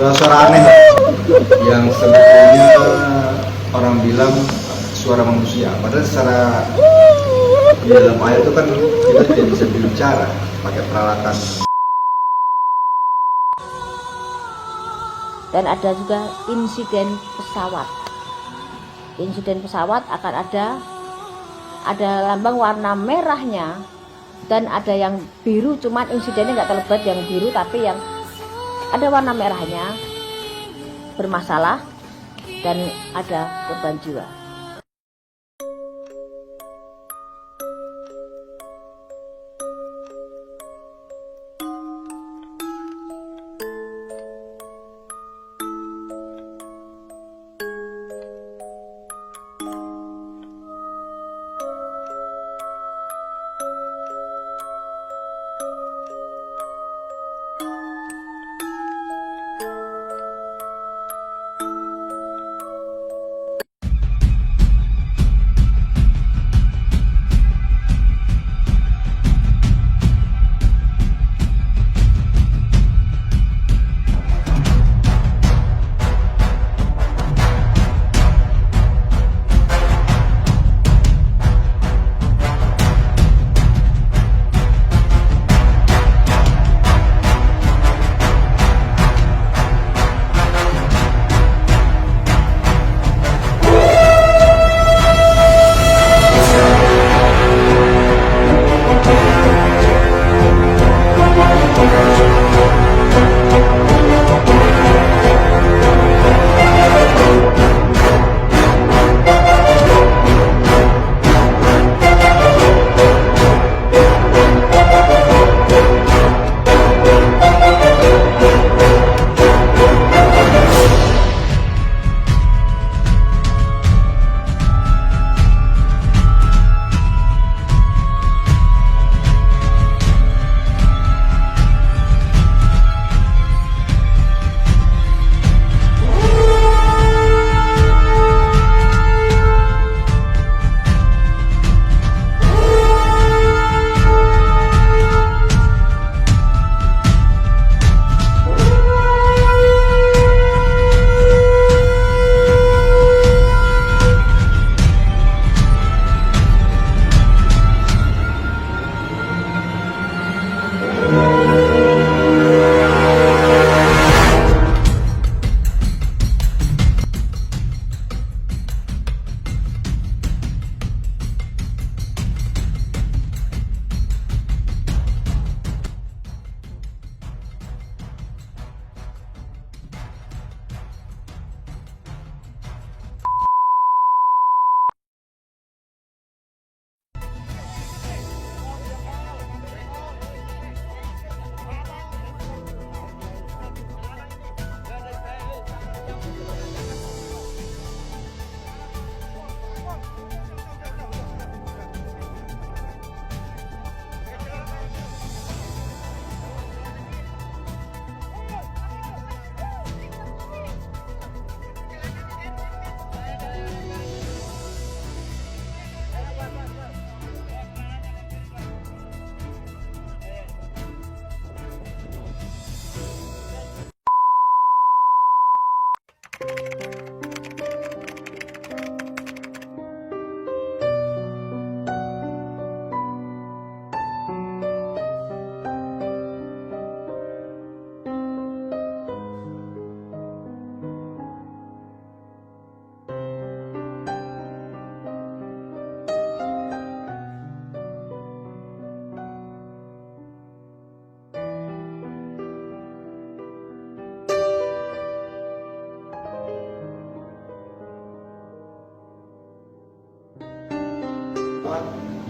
suara-suara aneh yang sebetulnya orang bilang suara manusia, padahal secara di dalam air itu kan kita tidak bisa berbicara pakai peralatan. Dan ada juga insiden pesawat. Insiden pesawat akan ada lambang warna merahnya dan ada yang biru, cuman insidennya nggak terlibat yang biru, tapi yang ada warna merahnya bermasalah dan ada korban jiwa.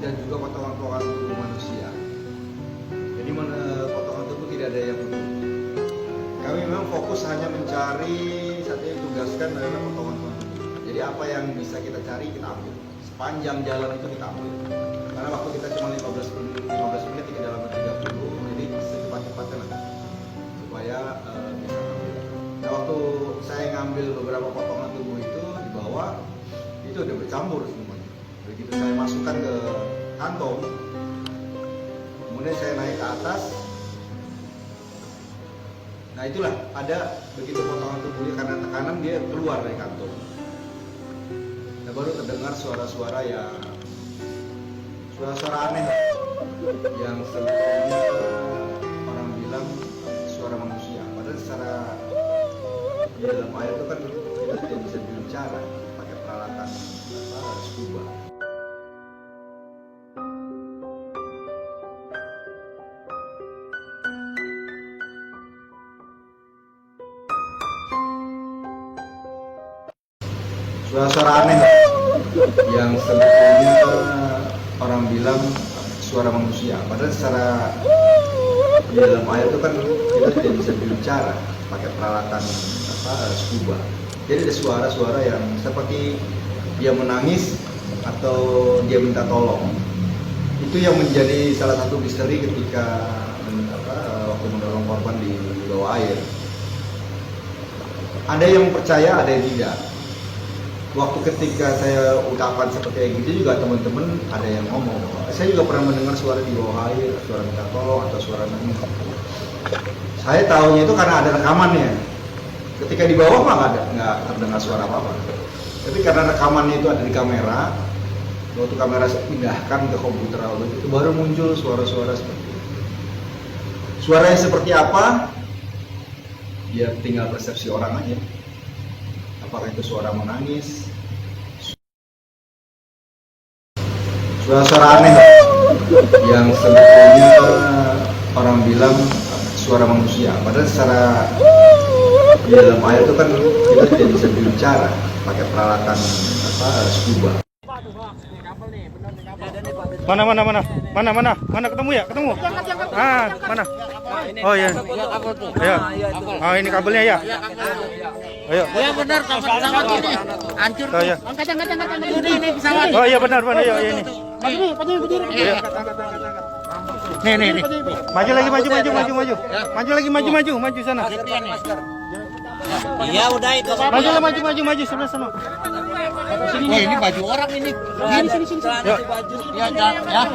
Dan juga potongan-potongan tubuh manusia. Jadi potongan tubuh tidak ada yang utuh. Kami memang fokus hanya mencari, saat ini tugaskan adalah potongan tubuh. Jadi apa yang bisa kita cari kita ambil. Sepanjang jalan itu kita ambil. Karena waktu kita cuma 15 menit tidak dalam 30, jadi secepat-cepatnya lah supaya bisa ambil. Nah waktu saya ngambil beberapa potongan tubuh itu di bawah, itu udah bercampur semuanya. Begitu saya masukkan ke kantong, kemudian saya naik ke atas. Nah itulah ada begitu potongan tubuhnya karena tekanan dia keluar dari kantung. Nah baru terdengar suara-suara yang suara-suara aneh yang sebetulnya orang bilang suara manusia. Padahal secara di dalam air itu kan kita tidak bisa berbicara pakai peralatan scuba. Suara-suara aneh yang sebetulnya orang bilang suara manusia. Padahal secara di dalam air itu kan kita tidak bisa berbicara pakai peralatan scuba. Jadi ada suara-suara yang seperti dia menangis atau dia minta tolong. Itu yang menjadi salah satu misteri ketika waktu menolong korban di bawah air. Ada yang percaya, ada yang tidak. Waktu ketika saya ungkapan seperti yang gitu juga teman-teman ada yang ngomong, saya juga pernah mendengar suara di bawah air, suara minta tolong atau suara nangis. Saya tahunya itu karena ada rekamannya. Ketika di bawah mah nggak terdengar suara apa-apa. Tapi karena rekamannya itu ada di kamera, waktu kamera saya pindahkan ke komputer itu baru muncul suara-suara seperti itu. Suaranya seperti apa? Ya tinggal persepsi orang aja. Apakah itu suara menangis, suara-suara aneh yang sebetulnya orang bilang suara manusia. Padahal secara di dalam air itu kan kita tidak bisa berbicara pakai peralatan scuba. Mana ketemu ya? Ketemu. Ah, mana? Oh iya. Ayo. Oh ini kabelnya ya. Ayo. Ya benar sama gini. Hancur. Oh iya. Angkat ini pesawat. Oh iya benar ya ini. Berdiri. Iya. Nih. Maju lagi maju. Maju lagi maju sana. Iya udah itu. Maju sebelah sana. Wah ini baju orang ini. Sini. Yuk. Ya.